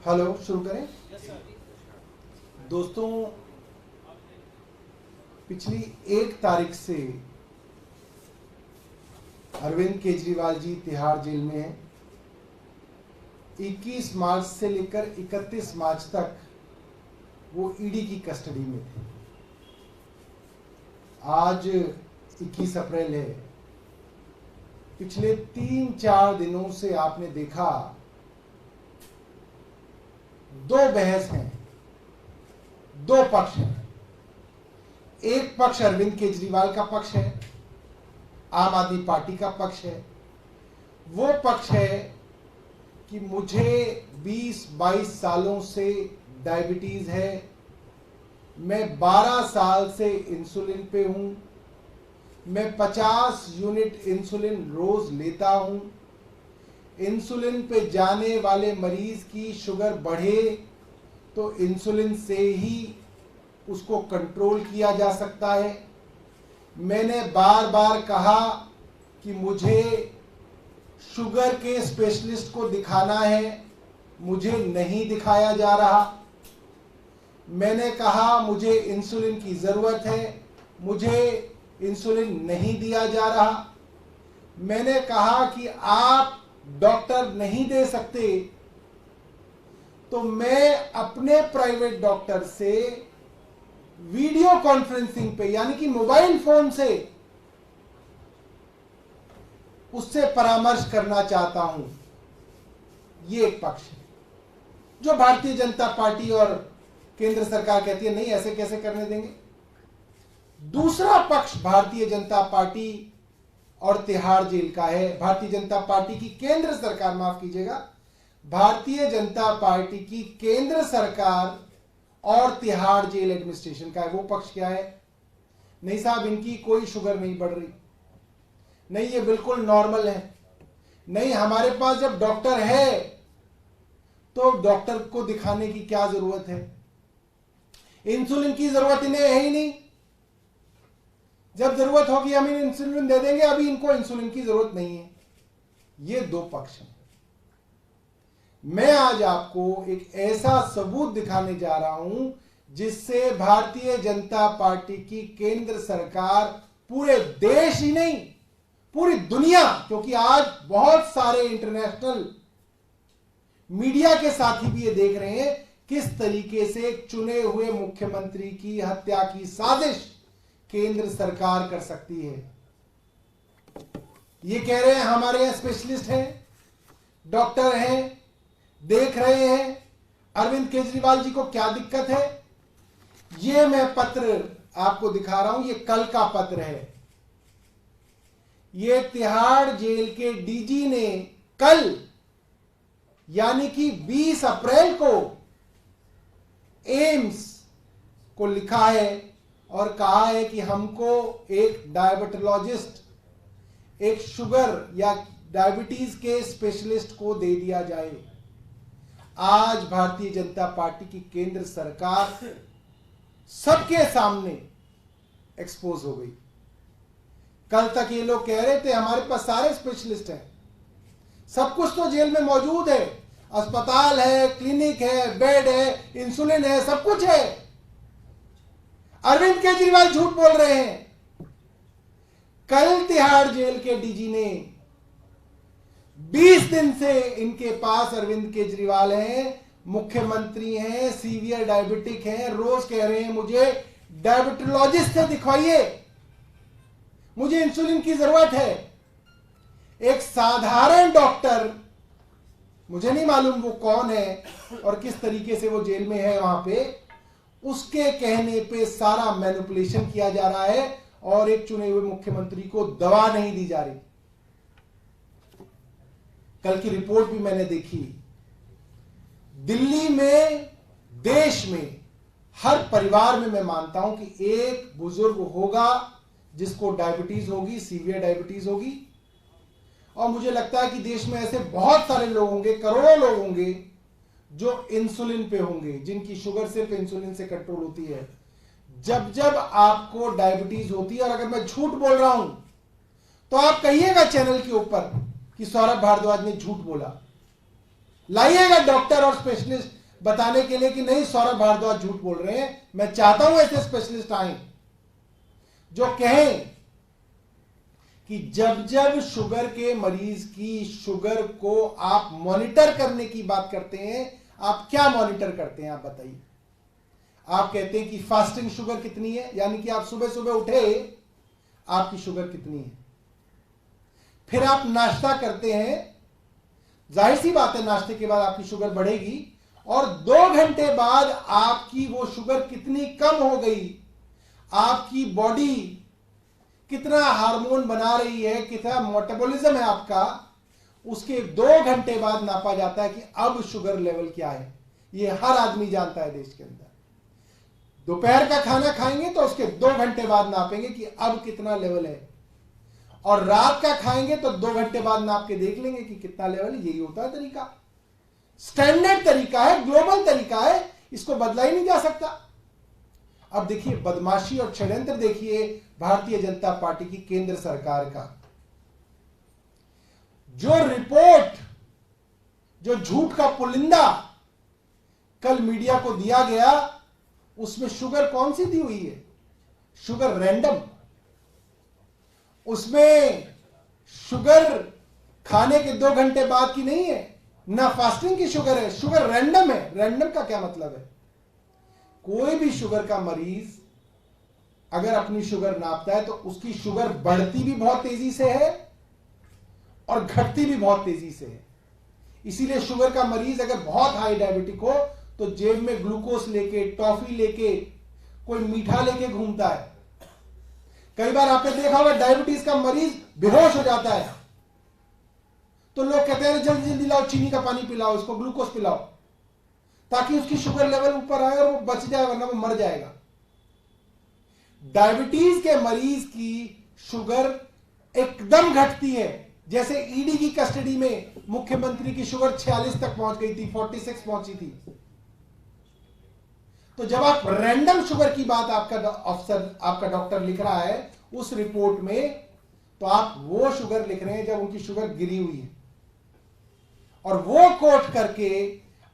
Hello, शुरू करें। दोस्तों, पिछली 1 तारीख से अरविंद केजरीवाल जी तिहाड़ जेल में हैं। 21 मार्च से लेकर 31 मार्च तक वो ईडी की कस्टडी में थे। आज 21 अप्रैल है। पिछले 3-4 दिनों से आपने देखा 2 बहस हैं, 2 पक्ष हैं। एक पक्ष अरविंद केजरीवाल का पक्ष है, आम आदमी पार्टी का पक्ष है। वो पक्ष है कि मुझे 20-22 सालों से डायबिटीज है, मैं 12 साल से इंसुलिन पे हूं, मैं 50 यूनिट इंसुलिन रोज लेता हूं। इंसुलिन पे जाने वाले मरीज की शुगर बढ़े तो इंसुलिन से ही उसको कंट्रोल किया जा सकता है। मैंने बार बार कहा कि मुझे शुगर के स्पेशलिस्ट को दिखाना है, मुझे नहीं दिखाया जा रहा। मैंने कहा मुझे इंसुलिन की जरूरत है, मुझे इंसुलिन नहीं दिया जा रहा। मैंने कहा कि आप डॉक्टर नहीं दे सकते तो मैं अपने प्राइवेट डॉक्टर से वीडियो कॉन्फ्रेंसिंग पे यानी कि मोबाइल फोन से उससे परामर्श करना चाहता हूं। ये एक पक्ष है जो भारतीय जनता पार्टी और केंद्र सरकार कहती है नहीं, ऐसे कैसे करने देंगे। दूसरा पक्ष भारतीय जनता पार्टी और तिहाड़ जेल का है। भारतीय जनता पार्टी की केंद्र सरकार, माफ कीजिएगा, भारतीय जनता पार्टी की केंद्र सरकार और तिहाड़ जेल एडमिनिस्ट्रेशन का है। वो पक्ष क्या है? नहीं साहब, इनकी कोई शुगर नहीं बढ़ रही, नहीं ये बिल्कुल नॉर्मल है, नहीं हमारे पास जब डॉक्टर है तो डॉक्टर को दिखाने की क्या जरूरत है, इंसुलिन की जरूरत इन्हें है ही नहीं, जब जरूरत होगी हम इन्हें इंसुलिन दे देंगे, अभी इनको इंसुलिन की जरूरत नहीं है। ये 2 पक्ष हैं। मैं आज आपको एक ऐसा सबूत दिखाने जा रहा हूं जिससे भारतीय जनता पार्टी की केंद्र सरकार पूरे देश ही नहीं पूरी दुनिया, क्योंकि आज बहुत सारे इंटरनेशनल मीडिया के साथी भी ये देख रहे हैं किस तरीके से चुने हुए मुख्यमंत्री की हत्या की साजिश केंद्र सरकार कर सकती है। ये कह रहे हैं हमारे यहां स्पेशलिस्ट हैं, डॉक्टर हैं, देख रहे हैं अरविंद केजरीवाल जी को क्या दिक्कत है। ये मैं पत्र आपको दिखा रहा हूं, ये कल का पत्र है। ये तिहाड़ जेल के डीजी ने कल यानी कि 20 अप्रैल को एम्स को लिखा है और कहा है कि हमको एक डायबिटोलॉजिस्ट, एक शुगर या डायबिटीज के स्पेशलिस्ट को दे दिया जाए। आज भारतीय जनता पार्टी की केंद्र सरकार सबके सामने एक्सपोज हो गई। कल तक ये लोग कह रहे थे हमारे पास सारे स्पेशलिस्ट हैं, सब कुछ तो जेल में मौजूद है, अस्पताल है, क्लिनिक है, बेड है, इंसुलिन है, सब कुछ है। अरविंद केजरीवाल झूठ बोल रहे हैं। कल तिहाड़ जेल के डीजी ने 20 दिन से इनके पास अरविंद केजरीवाल हैं, मुख्यमंत्री हैं, सीवियर डायबिटिक हैं, रोज कह रहे हैं मुझे डायबिटोलॉजिस्ट से दिखवाइए, मुझे इंसुलिन की जरूरत है। एक साधारण डॉक्टर, मुझे नहीं मालूम वो कौन है और किस तरीके से वो जेल में है वहां पे, उसके कहने पे सारा मैनिपुलेशन किया जा रहा है और एक चुने हुए मुख्यमंत्री को दवा नहीं दी जा रही। कल की रिपोर्ट भी मैंने देखी। दिल्ली में, देश में हर परिवार में मैं मानता हूं कि एक बुजुर्ग होगा जिसको डायबिटीज होगी, सीवियर डायबिटीज होगी। और मुझे लगता है कि देश में ऐसे बहुत सारे लोग होंगे, करोड़ों लोग होंगे जो इंसुलिन पे होंगे, जिनकी शुगर सिर्फ इंसुलिन से कंट्रोल होती है। जब जब आपको डायबिटीज होती है, और अगर मैं झूठ बोल रहा हूं तो आप कहिएगा चैनल के ऊपर कि सौरभ भारद्वाज ने झूठ बोला। लाइएगा डॉक्टर और स्पेशलिस्ट बताने के लिए कि नहीं सौरभ भारद्वाज झूठ बोल रहे हैं। मैं चाहता हूं ऐसे स्पेशलिस्ट आए जो कहें कि जब जब शुगर के मरीज की शुगर को आप मॉनिटर करने की बात करते हैं, आप क्या मॉनिटर करते हैं? आप बताइए। आप कहते हैं कि फास्टिंग शुगर कितनी है, यानी कि आप सुबह सुबह उठे आपकी शुगर कितनी है। फिर आप नाश्ता करते हैं, जाहिर सी बात है नाश्ते के बाद आपकी शुगर बढ़ेगी, और 2 घंटे बाद आपकी वो शुगर कितनी कम हो गई, आपकी बॉडी कितना हार्मोन बना रही है, कितना मेटाबॉलिज्म है आपका, उसके 2 घंटे बाद नापा जाता है कि अब शुगर लेवल क्या है। ये हर आदमी जानता है देश के अंदर। दोपहर का खाना खाएंगे तो उसके 2 घंटे बाद नापेंगे कि अब कितना लेवल है, और रात का खाएंगे तो 2 घंटे बाद नाप के देख लेंगे कि कितना लेवल है। यही होता है तरीका, स्टैंडर्ड तरीका है, ग्लोबल तरीका है, इसको बदला ही नहीं जा सकता। अब देखिए बदमाशी और षड्यंत्र देखिए भारतीय जनता पार्टी की केंद्र सरकार का। जो रिपोर्ट, जो झूठ का पुलिंदा कल मीडिया को दिया गया, उसमें शुगर कौन सी दी हुई है? Sugar random. उसमें शुगर खाने के 2 घंटे बाद की नहीं है, ना फास्टिंग की शुगर है, शुगर रैंडम है। रैंडम का क्या मतलब है? कोई भी शुगर का मरीज अगर अपनी शुगर नापता है तो उसकी शुगर बढ़ती भी बहुत तेजी से है और घटती भी बहुत तेजी से है। इसीलिए शुगर का मरीज अगर बहुत हाई डायबिटिक हो तो जेब में ग्लूकोज लेके, टॉफी लेके, कोई मीठा लेके घूमता है। कई बार आपने देखा होगा डायबिटीज का मरीज बेहोश हो जाता है तो लोग कहते हैं जल्दी जल्दी लाओ, चीनी का पानी पिलाओ, इसको ग्लूकोज पिलाओ, ताकि उसकी शुगर लेवल ऊपर आए और वो बच जाए, वरना वो मर जाएगा। डायबिटीज के मरीज की शुगर एकदम घटती है। जैसे ईडी की कस्टडी में मुख्यमंत्री की शुगर 46 तक पहुंच गई थी, 46 पहुंची थी। तो जब आप रैंडम शुगर की बात आपका अफसर, आपका डॉक्टर लिख रहा है उस रिपोर्ट में, तो आप वो शुगर लिख रहे हैं जब उनकी शुगर गिरी हुई है, और वो कोट करके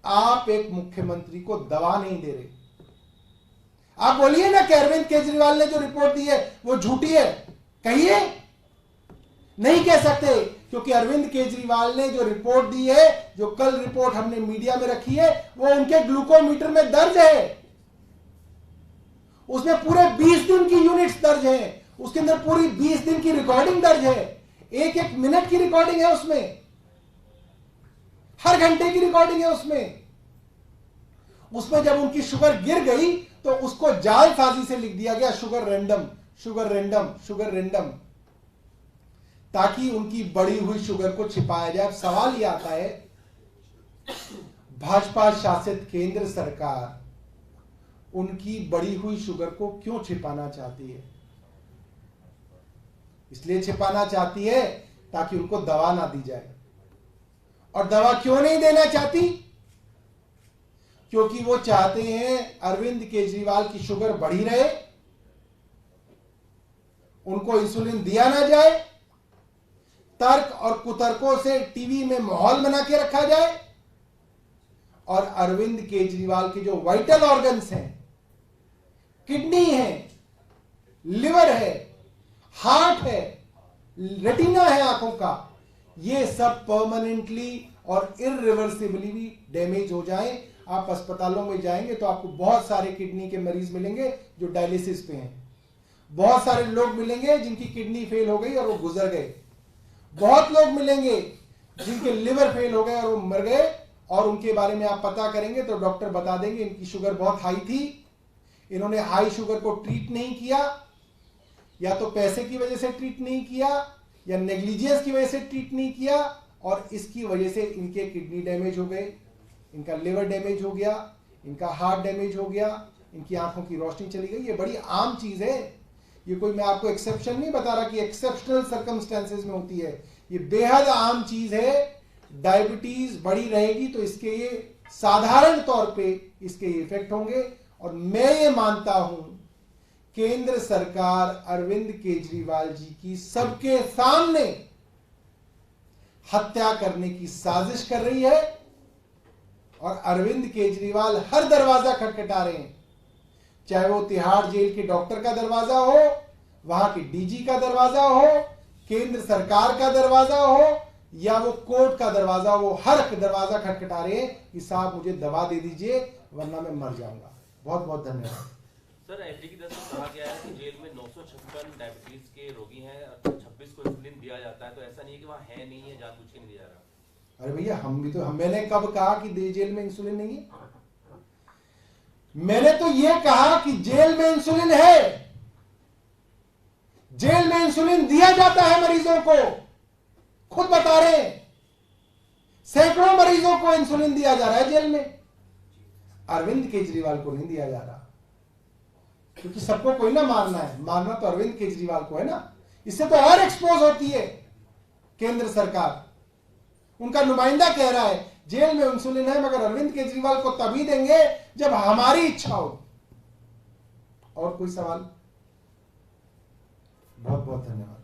आप एक मुख्यमंत्री को दवा नहीं दे रहे। आप बोलिए ना कि अरविंद केजरीवाल ने जो रिपोर्ट दी है वो झूठी है, कहिए। नहीं कह सकते, क्योंकि अरविंद केजरीवाल ने जो रिपोर्ट दी है, जो कल रिपोर्ट हमने मीडिया में रखी है, वो उनके ग्लूकोमीटर में दर्ज है। उसमें पूरे 20 दिन की यूनिट्स दर्ज हैं, उसके अंदर पूरी 20 दिन की रिकॉर्डिंग दर्ज है, 1-1 मिनट की रिकॉर्डिंग है उसमें, हर घंटे की रिकॉर्डिंग है उसमें। उसमें जब उनकी शुगर गिर गई तो उसको जालसाजी से लिख दिया गया sugar random, sugar random, sugar random, ताकि उनकी बढ़ी हुई शुगर को छिपाया जाए। अब सवाल यह आता है, भाजपा शासित केंद्र सरकार उनकी बढ़ी हुई शुगर को क्यों छिपाना चाहती है? इसलिए छिपाना चाहती है ताकि उनको दवा ना दी जाए। और दवा क्यों नहीं देना चाहती? क्योंकि वो चाहते हैं अरविंद केजरीवाल की शुगर बढ़ी रहे, उनको इंसुलिन दिया ना जाए, तर्क और कुतर्कों से टीवी में माहौल बना के रखा जाए, और अरविंद केजरीवाल के जो वाइटल ऑर्गन्स हैं, किडनी है, लिवर है, हार्ट है, रेटिना है आंखों का, ये सब परमानेंटली और इरिवर्सिबली भी डैमेज हो जाएं। आप अस्पतालों में जाएंगे तो आपको बहुत सारे किडनी के मरीज मिलेंगे जो डायलिसिस पे हैं, बहुत सारे लोग मिलेंगे जिनकी किडनी फेल हो गई और वो गुजर गए, बहुत लोग मिलेंगे जिनके लिवर फेल हो गए और वो मर गए, और उनके बारे में आप पता करेंगे तो डॉक्टर बता देंगे इनकी शुगर बहुत हाई थी, इन्होंने हाई शुगर को ट्रीट नहीं किया, या तो पैसे की वजह से ट्रीट नहीं किया, या नेग्लिजेंस की वजह से ट्रीट नहीं किया, और इसकी वजह से इनके किडनी डैमेज हो गए, इनका लिवर डैमेज हो गया, इनका हार्ट डैमेज हो गया, इनकी आंखों की रोशनी चली गई। ये बड़ी आम चीज है, ये कोई मैं आपको एक्सेप्शन नहीं बता रहा कि एक्सेप्शनल सर्कमस्टेंसेस में होती है, ये बेहद आम चीज है। डायबिटीज बढ़ी रहेगी तो इसके ये साधारण तौर पे इसके इफेक्ट होंगे, और मैं ये मानता हूं केंद्र सरकार अरविंद केजरीवाल जी की सबके सामने हत्या करने की साजिश कर रही है, और अरविंद केजरीवाल हर दरवाजा खटखटा रहे हैं, चाहे वो तिहाड़ जेल के डॉक्टर का दरवाजा हो, वहां के डीजी का दरवाजा हो, केंद्र सरकार का दरवाजा हो, या वो कोर्ट का दरवाजा हो, वो हर दरवाजा खटखटा रहे हैं कि साहब मुझे दवा दे दीजिए वरना मैं मर जाऊंगा। बहुत बहुत धन्यवाद। सर, एफडी की तरफ से कहा गया है कि जेल में 956 डायबिटीज के रोगी हैं और 26 को इंसुलिन दिया जाता है, तो ऐसा नहीं है कि वहाँ है नहीं है, जानबूझ के नहीं दिया जा रहा। अरे भैया मैंने कब कहा कि जेल में इंसुलिन नहीं है? मैंने तो यह कहा कि जेल में इंसुलिन है, जेल में इंसुलिन दिया जाता है मरीजों को, खुद बता रहे हैं सैकड़ों मरीजों को इंसुलिन दिया जा रहा है जेल में। अरविंद केजरीवाल को नहीं दिया जा रहा, क्योंकि सबको कोई ना मारना है, मारना तो अरविंद केजरीवाल को है ना। इससे तो और एक्सपोज होती है केंद्र सरकार। उनका नुमाइंदा कह रहा है जेल में इंसुलिन है, मगर अरविंद केजरीवाल को तभी देंगे जब हमारी इच्छा हो। और कोई सवाल? बहुत बहुत धन्यवाद।